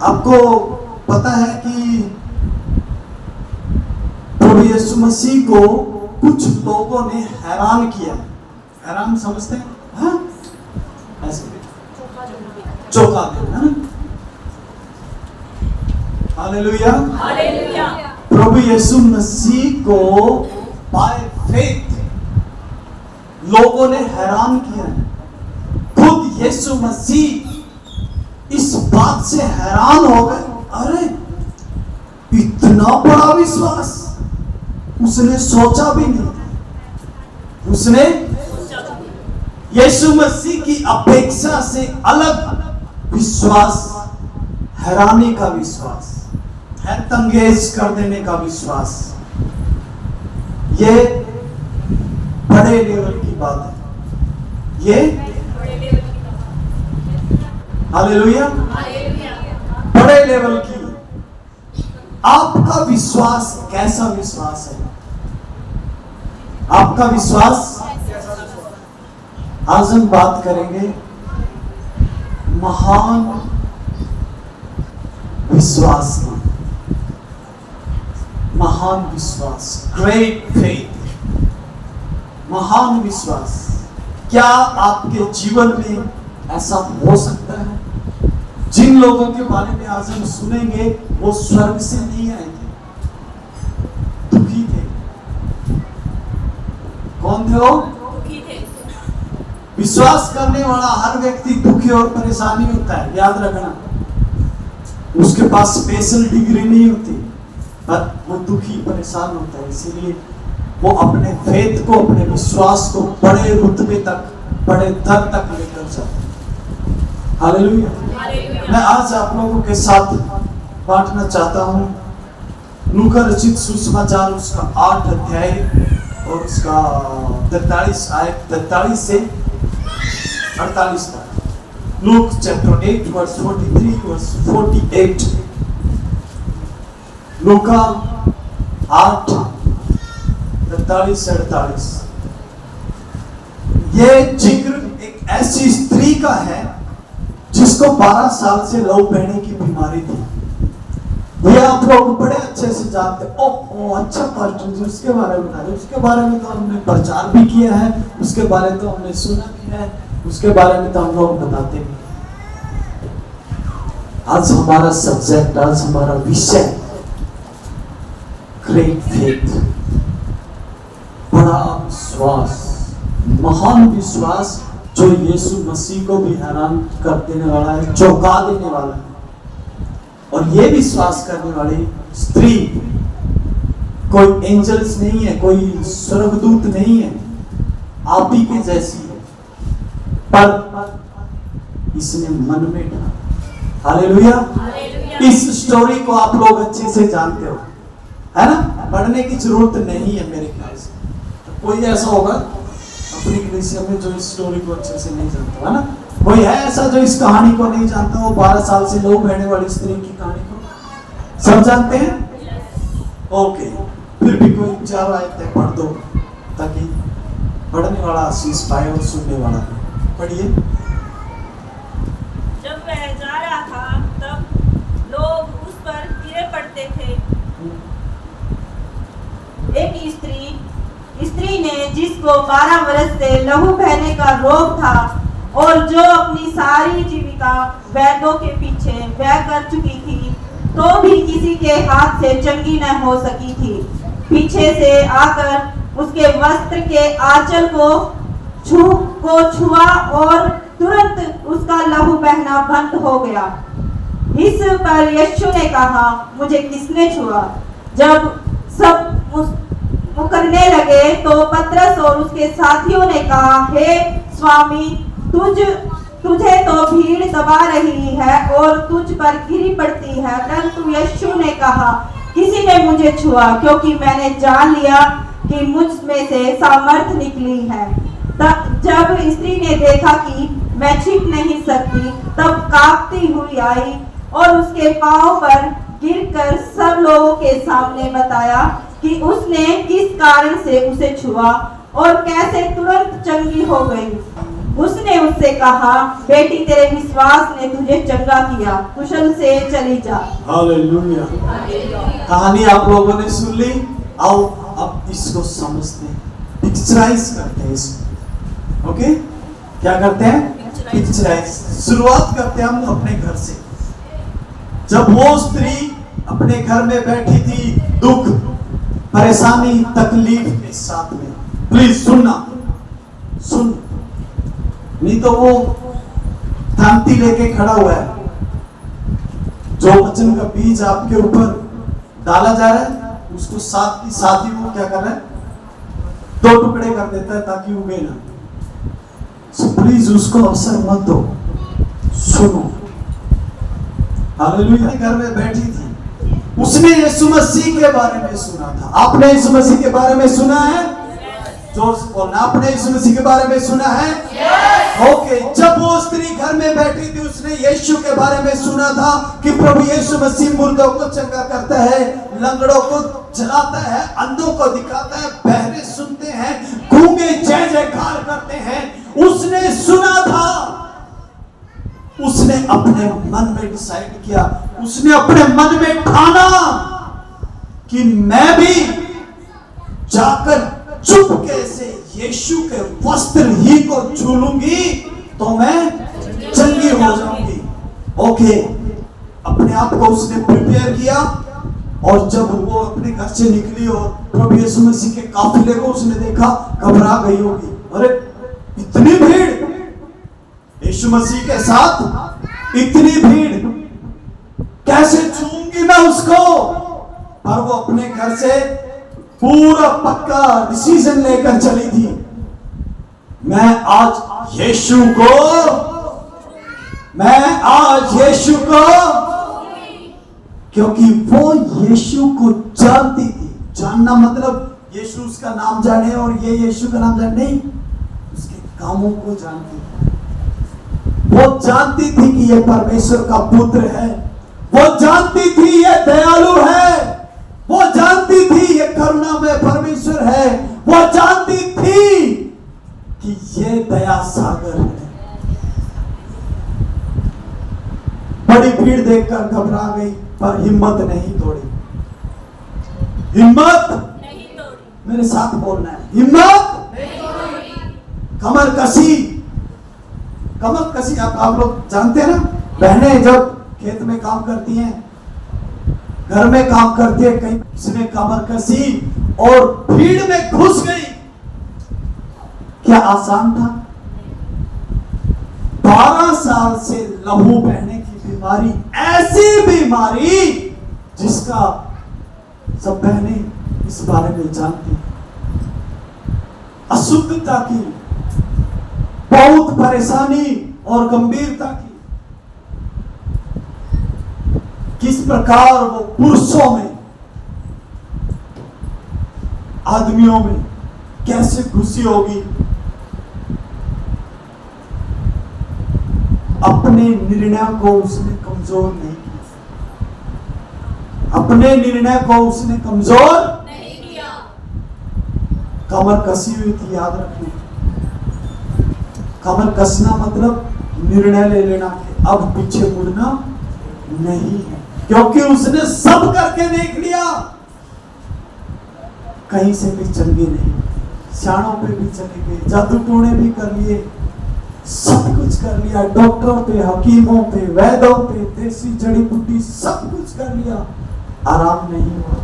आपको पता है कि प्रभु यीशु मसीह को कुछ लोगों ने हैरान किया। हैरान समझते हैं? हाँ? ऐसे चौंका देना, है ना? हालेलुया। हालेलुया। प्रभु यीशु मसीह को बाय फेथ लोगों ने हैरान किया है। खुद यीशु मसीह इस बात से हैरान हो गए, अरे इतना बड़ा विश्वास उसने सोचा भी नहीं। उसने यीशु मसीह की अपेक्षा से अलग विश्वास, हैरानी का विश्वास, हैरतअंगेज कर देने का विश्वास, ये बड़े लेवल की बात है। ये हालेलुया, बड़े लेवल की। आपका विश्वास कैसा विश्वास है? आपका विश्वास, आज हम बात करेंगे महान विश्वास की। महान विश्वास, ग्रेट फेथ, महान विश्वास। क्या आपके जीवन में ऐसा हो सकता है? जिन लोगों के बारे में आज हम सुनेंगे वो स्वर्ग से नहीं आए थे, दुखी थे। कौन थे वो? दुखी थे। विश्वास करने वाला हर व्यक्ति दुखी और परेशानी होता है, याद रखना। उसके पास स्पेशल डिग्री नहीं होती, पर वो दुखी परेशान होता है। इसीलिए वो अपने फेथ को, अपने विश्वास को बड़े रुतबे तक, बड़े दर तक लेकर जाता है। हालेलुया। मैं आज आप लोगों के साथ बांटना चाहता हूँ लूका रचित सुसमाचार, उसका 8 अध्याय और उसका 43 से 48 तक। Luke chapter 8 verse 43 verse 48। लूका 8 43 से 48। ये जिक्र एक ऐसी स्त्री का है जिसको 12 साल से लहू बहने की बीमारी थी। ये आप लोग बड़े अच्छे से जानते। ओ अच्छा पास्टर जी, उसके बारे में बता रहे। उसके बारे में तो हमने प्रचार भी किया है, उसके बारे में तो हमने सुना भी है, उसके बारे में तो हम लोग बताते भी। आज हमारा सब्जेक्ट, आज हमारा विषय ग्रेट फेथ, बड़ा विश्वास, महान विश्वास, जो यीशु मसीह को भी हैरान कर देने वाला है, चौंका देने वाला है। और ये विश्वास करने वाली स्त्री कोई एंजल्स नहीं है, कोई स्वर्गदूत नहीं है, आप ही के जैसी है, पर इसने मन में ठाना। हालेलुया। इस स्टोरी को आप लोग अच्छे से जानते हो, है ना? पढ़ने की जरूरत नहीं है मेरे ख्याल से। तो कोई ऐसा होगा अपनी कलीसिया में जो इस स्टोरी को अच्छे से नहीं जानता, है ना? कोई है ऐसा जो इस कहानी को नहीं जानता? वो 12 साल से लहू बहने वाली स्त्री की कहानी को सब जानते हैं? ओके, फिर भी कोई 4 आयतें पढ़ दो ताकि पढ़ने वाला आशीष पाए और सुनने वाला। पढ़िए। जब वह जा रहा था तब लोग उस पर गिरे पड़ते थे। एक स्त्री ने जिसको 12 वर्ष से लहू बहने का रोग था और जो अपनी सारी जीविका वैद्यों के पीछे व्यय कर चुकी थी, तो भी किसी के हाथ से चंगी न हो सकी थी, पीछे से आकर उसके वस्त्र के आंचल को छुआ और तुरंत उसका लहू बहना बंद हो गया। इस पर यीशु ने कहा, मुझे किसने छुआ? जब सब मुकरने लगे तो पतरस और उसके साथियों ने कहा, हे स्वामी, तुझे तो भीड़ दबा रही है और तुझ पर गिरी पड़ती है। परंतु यीशु ने कहा, किसी ने मुझे छुआ क्योंकि मैंने जान लिया कि मुझ में से सामर्थ निकली है। तब जब स्त्री ने देखा कि मैं छिप नहीं सकती, तब कांपती हुई आई और उसके पांव पर गिरकर सब लोगों के सामने बताया कि उसने किस कारण से उसे छुआ और कैसे तुरंत चंगी हो गई। उसने उससे कहा, बेटी तेरे विश्वास ने तुझे चंगा किया, कुशल से चली जा। हालेलुया। कहानी आप लोगों ने सुन ली। आओ अब इसको समझते हैं, पिक्चराइज करते हैं इसको। ओके, क्या करते हैं? पिक्चराइज। शुरुआत करते हैं हम अपने घर से। जब वो स्त्री अपने घर में बैठी थी, दुख, परेशानी, तकलीफ के साथ में, प्लीज सुनना, सुन, नहीं तो वो थांती लेके खड़ा हुआ है। जो वचन का बीज आपके ऊपर डाला जा रहा है, उसको साथ ही वो क्या कर रहा है? 2 टुकड़े कर देता है ताकि उगे ना। सो प्लीज उसको अवसर मत दो, सुनो। हालेलुया। घर में बैठी थी, उसने यीशु मसीह के बारे में सुना था। आपने यीशु मसीह के बारे में सुना है? जोर से बोलना, आपने यीशु मसीह के बारे में सुना है? ओके। जब वो स्त्री घर में बैठी थी, उसने यीशु के बारे में सुना था कि प्रभु यीशु मसीह मुर्दों को चंगा करता है, लंगड़ों को चलाता है, अंधों को दिखाता है, बहरे सुनते हैं, गूंगे जय जयकार करते हैं। उसने सुना था। उसने अपने मन में डिसाइड किया, उसने अपने मन में ठाना कि मैं भी जाकर चुपके से यीशु के वस्त्र ही को छू लूंगी तो मैं चंगी हो जाऊंगी। ओके, अपने आप को उसने प्रिपेयर किया। और जब वो अपने घर से निकली और प्रभु यीशु मसीह के काफिले को उसने देखा, घबरा गई होगी। अरे इतनी भीड़, यीशु मसीह के साथ इतनी भीड़, कैसे छूंगी मैं उसको? पर वो अपने घर से पूरा पक्का डिसीजन लेकर चली थी, मैं आज यीशु को, क्योंकि वो यीशु को जानती थी। जानना मतलब यीशु उसका नाम जाने और ये यीशु का नाम जाने नहीं, उसके कामों को जानती थी। वो जानती थी कि ये परमेश्वर का पुत्र है, वो जानती थी ये दयालु है, वो जानती थी ये करुणामय परमेश्वर है, वो जानती थी कि ये दया सागर है। बड़ी भीड़ देखकर घबरा गई, पर हिम्मत नहीं तोड़ी। हिम्मत नहीं तोड़ी। मेरे साथ बोलना है, हिम्मत नहीं तोड़ी। कमर कसी आप लोग जानते हैं ना, बहनें जब खेत में काम करती हैं, घर में काम करती है, कहीं उसने कमर कसी और भीड़ में घुस गई। क्या आसान था? 12 साल से लहू बहने की बीमारी, ऐसी बीमारी जिसका सब बहनें इस बारे में जानती, अशुद्धता की बहुत परेशानी और गंभीरता की, किस प्रकार वो पुरुषों में, आदमियों में कैसे घुसी होगी। अपने निर्णय को उसने कमजोर नहीं किया, अपने निर्णय को उसने कमजोर नहीं किया। कमर कसी हुई थी, याद रखना। कमर कसना मतलब निर्णय ले लेना कि अब पीछे मुड़ना नहीं है, क्योंकि उसने सब करके देख लिया, कहीं से भी चंगी नहीं। सियाणों पे भी चले गए, जादू टोने भी कर लिए, सब कुछ कर लिया, डॉक्टरों पे, हकीमों पे, वैद्यों पे, देसी जड़ी बूटी सब कुछ कर लिया, आराम नहीं हुआ।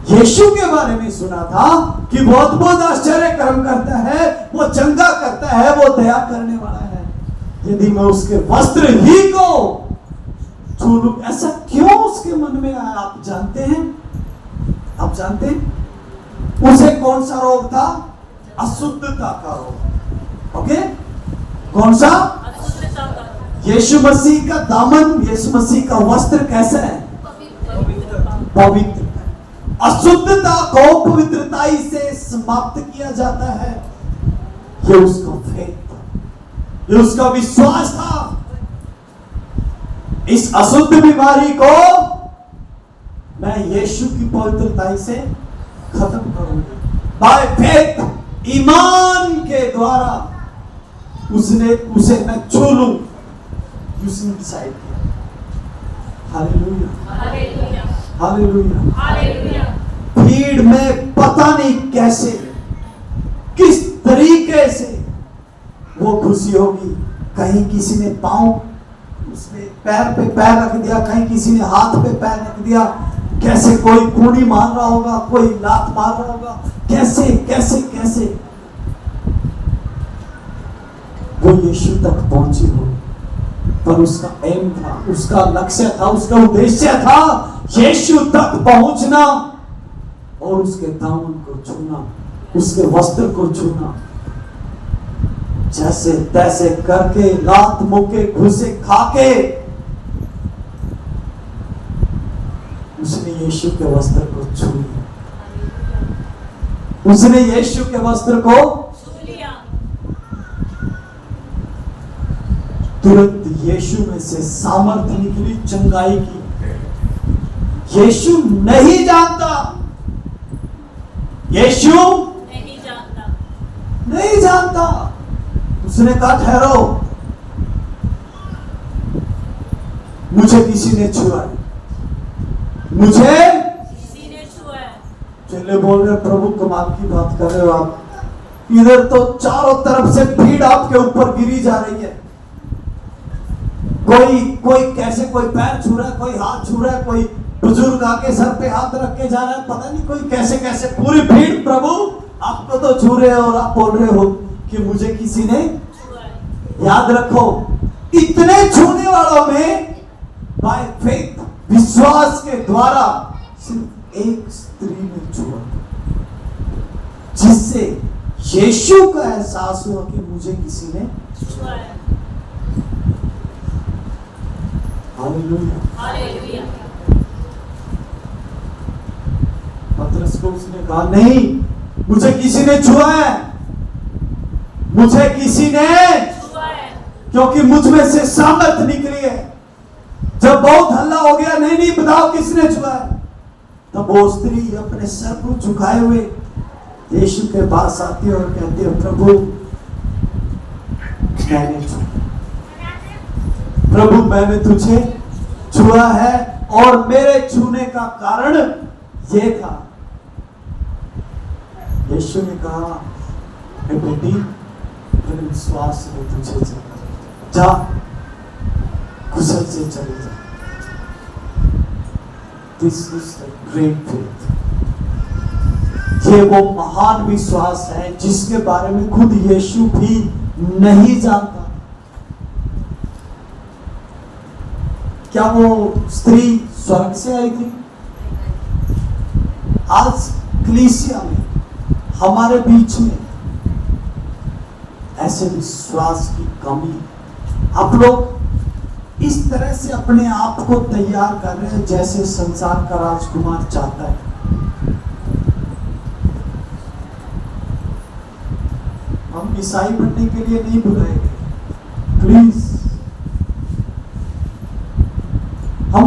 यीशु के बारे में सुना था कि बहुत बहुत आश्चर्य कर्म करता है, वो चंगा करता है, वो दया करने वाला है। यदि मैं उसके वस्त्र ही को छू लूं, ऐसा क्यों उसके मन में आया? आप जानते हैं? आप जानते हैं उसे कौन सा रोग था? अशुद्धता का रोग। ओके, कौन सा? यीशु मसीह का दामन, यीशु मसीह का वस्त्र कैसा है? पवित्र। अशुद्धता को पवित्रताई से समाप्त किया जाता है। ये उसका फेथ था, ये उसका विश्वास था। इस अशुद्ध बीमारी को मैं यीशु की पवित्रताई से खत्म करूंगा। बाय फेथ, ईमान के द्वारा उसने उसे मैं छू लूं, उसने डिसाइड किया। Hallelujah, hallelujah, hallelujah. हालेलुया। भीड़ में पता नहीं कैसे, किस तरीके से वो खुशी होगी। कहीं किसी ने पांव, उसने पैर पे पैर रख दिया, कहीं किसी ने हाथ पे पैर रख दिया, कैसे कोई कूड़ी मार रहा होगा, कोई लात मार रहा होगा, कैसे कैसे कैसे वो यीशु तक पहुंची हो। पर उसका एम था, उसका लक्ष्य था, उसका उद्देश्य था यीशु तक पहुंचना और उसके दामन को छूना, उसके वस्त्र को छूना। जैसे तैसे करके, लात मुके घुसे खाके उसने यीशु के वस्त्र को छू लिया। उसने यीशु के वस्त्र को छू लिया। तुरंत यीशु में से सामर्थ्य निकली चंगाई की। यीशु नहीं जानता, यीशु नहीं जानता, नहीं जानता। उसने कहा ठहरो, मुझे किसी ने छुआ है, मुझे किसी ने छुआ है। चले बोल रहे प्रभु कमाल की बात कर रहे हो आप। इधर तो चारों तरफ से भीड़ आपके ऊपर गिरी जा रही है। कोई कोई कैसे, कोई पैर छू रहा है, कोई हाथ छू रहा है, कोई बुजुर्ग आके सर पे हाथ रख के जा रहा है, पता नहीं कोई कैसे कैसे, पूरी भीड़ प्रभु आपको तो छू रहे हो और आप बोल रहे हो कि मुझे किसी ने छुआ है। याद रखो, इतने छूने वालों में बाय फेथ, विश्वास के द्वारा सिर्फ एक स्त्री ने छुआ, जिससे यीशु का एहसास हुआ कि मुझे किसी ने छुआ है। हालेलुया। हालेलुया। पतरस को उसने कहा नहीं, मुझे किसी ने छुआ है, मुझे किसी ने, छुआ है। क्योंकि मुझ में से सामर्थ निकली है। जब बहुत हल्ला हो गया, नहीं नहीं बताओ किसने छुआ है, तब वो स्त्री अपने सर को झुकाए हुए यीशु के पास आती है और कहती है प्रभु मैंने छुआ, प्रभु मैंने तुझे छुआ है और मेरे छूने का कारण ये था। यीशु ने कहा ए बेटी, तेरे विश्वास ने तुझे जा, कुशल से चले जा। This is the great faith. ये वो महान विश्वास है जिसके बारे में खुद यीशु भी नहीं जानता। क्या वो स्त्री स्वर्ग से आई थी? आज कलीसिया में, हमारे बीच में ऐसे विश्वास की कमी। आप लोग इस तरह से अपने आप को तैयार कर रहे हैं जैसे संसार का राजकुमार चाहता है। हम ईसाई बनने के लिए नहीं बुलाए गए, प्लीज। हम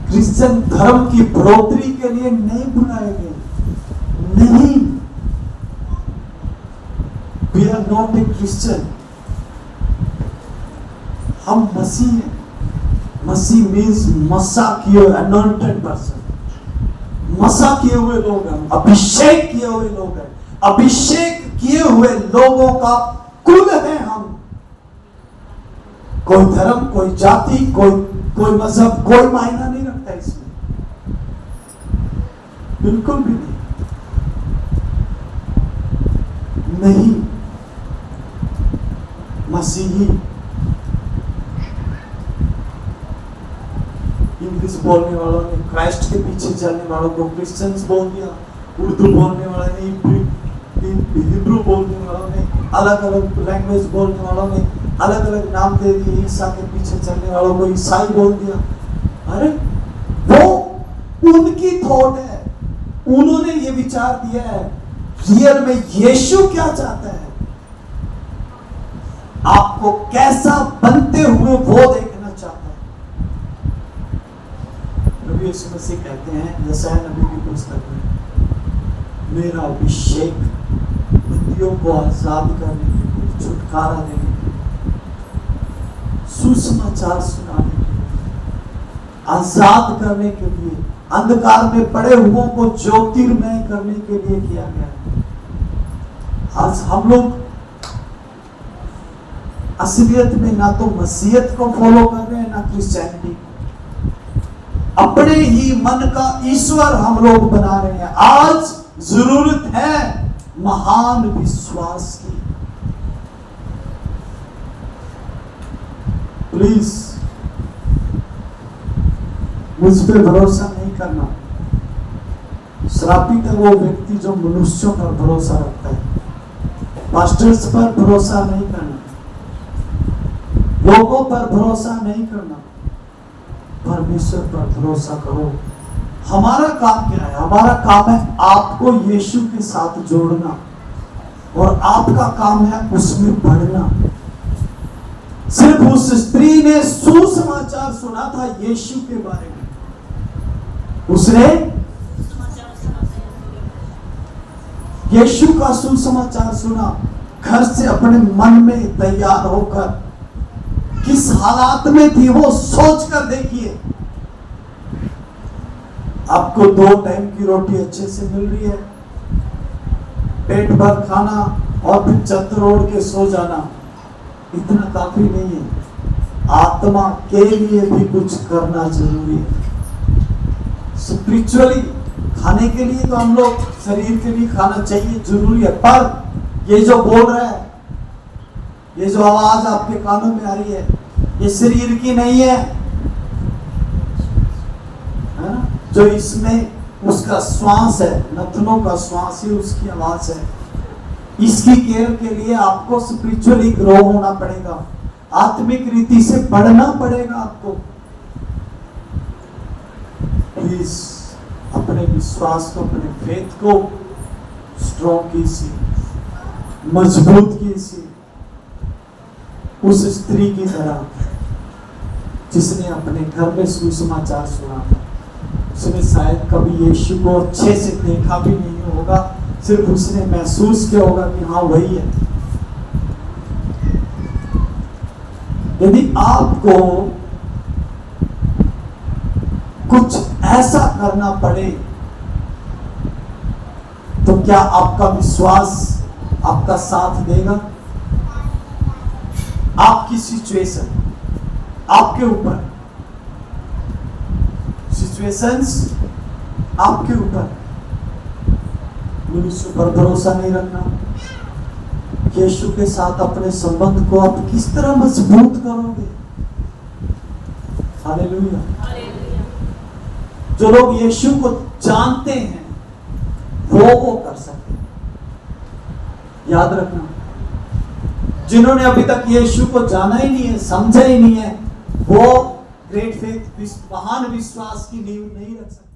क्रिश्चियन धर्म की बढ़ोतरी के लिए नहीं बुलाए गए, नहीं। We are not a Christian, हम मसीह हैं। मसीह मीन्स मसा किए हुए, अनॉइंटेड पर्सन। मसा किए हुए लोग हैं, अभिषेक किए हुए लोग हैं, अभिषेक किए हुए लोगों का कुल है हम। कोई धर्म, कोई जाति, कोई मजहब, कोई मायना नहीं रखता इसमें, बिल्कुल भी नहीं। मसीही इंग्लिश बोलने वालों ने क्राइस्ट के पीछे चलने वालों को क्रिश्चियंस बोल दिया, उर्दू बोलने वालों ने हिब्रू बोलने वालों ने, अलग अलग लैंग्वेज बोलने वालों ने अलग अलग नाम दे दिए। ईसा के पीछे चलने वालों को ईसाई बोल दिया। अरे वो उनकी थॉट है, उन्होंने ये विचार दिया है। रियल में यीशु क्या चाहता है, आपको कैसा बनते हुए वो देखना चाहता है। प्रभु यीशु मसीह कहते हैं यशायाह नबी की पुस्तक में, मेरा अभिषेक बंदियों को आजाद करने के लिए, छुटकारा देने के लिए, सुसमाचार सुनाने के लिए, आजाद करने के लिए, अंधकार में पड़े हुओं को ज्योतिर्मय करने के लिए किया गया है। आज हम लोग असलियत में ना तो मसीहत को फॉलो कर रहे हैं ना क्रिश्चियनिटी, अपने ही मन का ईश्वर हम लोग बना रहे हैं। आज जरूरत है महान विश्वास की। प्लीज मुझ पे भरोसा नहीं करना। श्रापित है वो व्यक्ति जो मनुष्यों पर भरोसा रखता है। पास्टर्स पर भरोसा नहीं करना, लोगों पर भरोसा नहीं करना, परमेश्वर पर भरोसा करो। हमारा काम क्या है? हमारा काम है आपको यीशु के साथ जोड़ना, और आपका काम है उसमें बढ़ना। सिर्फ उस स्त्री ने सुसमाचार सुना था यीशु के बारे में। उसने यीशु का सुसमाचार सुना, घर से अपने मन में तैयार होकर, किस हालात में थी वो सोच कर देखिए। आपको 2 टाइम की रोटी अच्छे से मिल रही है, पेट भर खाना और फिर चद्दर ओढ़ के सो जाना, इतना काफी नहीं है। आत्मा के लिए भी कुछ करना जरूरी है। स्पिरिचुअली खाने के लिए तो हम लोग शरीर के लिए खाना चाहिए, जरूरी है, पर ये जो बोल रहा है, ये जो आवाज आपके कानों में आ रही है, ये शरीर की नहीं है, है ना? जो इसमें उसका श्वास है, नथनों का श्वास ही उसकी आवाज है। इसकी केयर के लिए आपको स्पिरिचुअली ग्रो होना पड़ेगा, आत्मिक रीति से बढ़ना पड़ेगा आपको। प्लीज अपने विश्वास को, अपने फेथ को स्ट्रॉन्ग कीजिए, मजबूत कीजिए, उस स्त्री की तरह जिसने अपने घर में सुसमाचार सुना था। उसने शायद कभी यीशु को अच्छे से देखा भी नहीं होगा, सिर्फ उसने महसूस किया होगा कि हाँ वही है। यदि आपको कुछ ऐसा करना पड़े तो क्या आपका विश्वास आपका साथ देगा? आपकी सिचुएशन आपके ऊपर, सिचुएशंस आपके ऊपर, मनुष्य पर भरोसा नहीं रखना। यीशु के साथ अपने संबंध को आप किस तरह मजबूत करोगे? हालेलुया। जो लोग यीशु को जानते हैं वो कर सकते हैं। याद रखना, जिन्होंने अभी तक यीशु को जाना ही नहीं है, समझा ही नहीं है, वो ग्रेट फेथ, महान विश्वास की नींव नहीं रख सकते।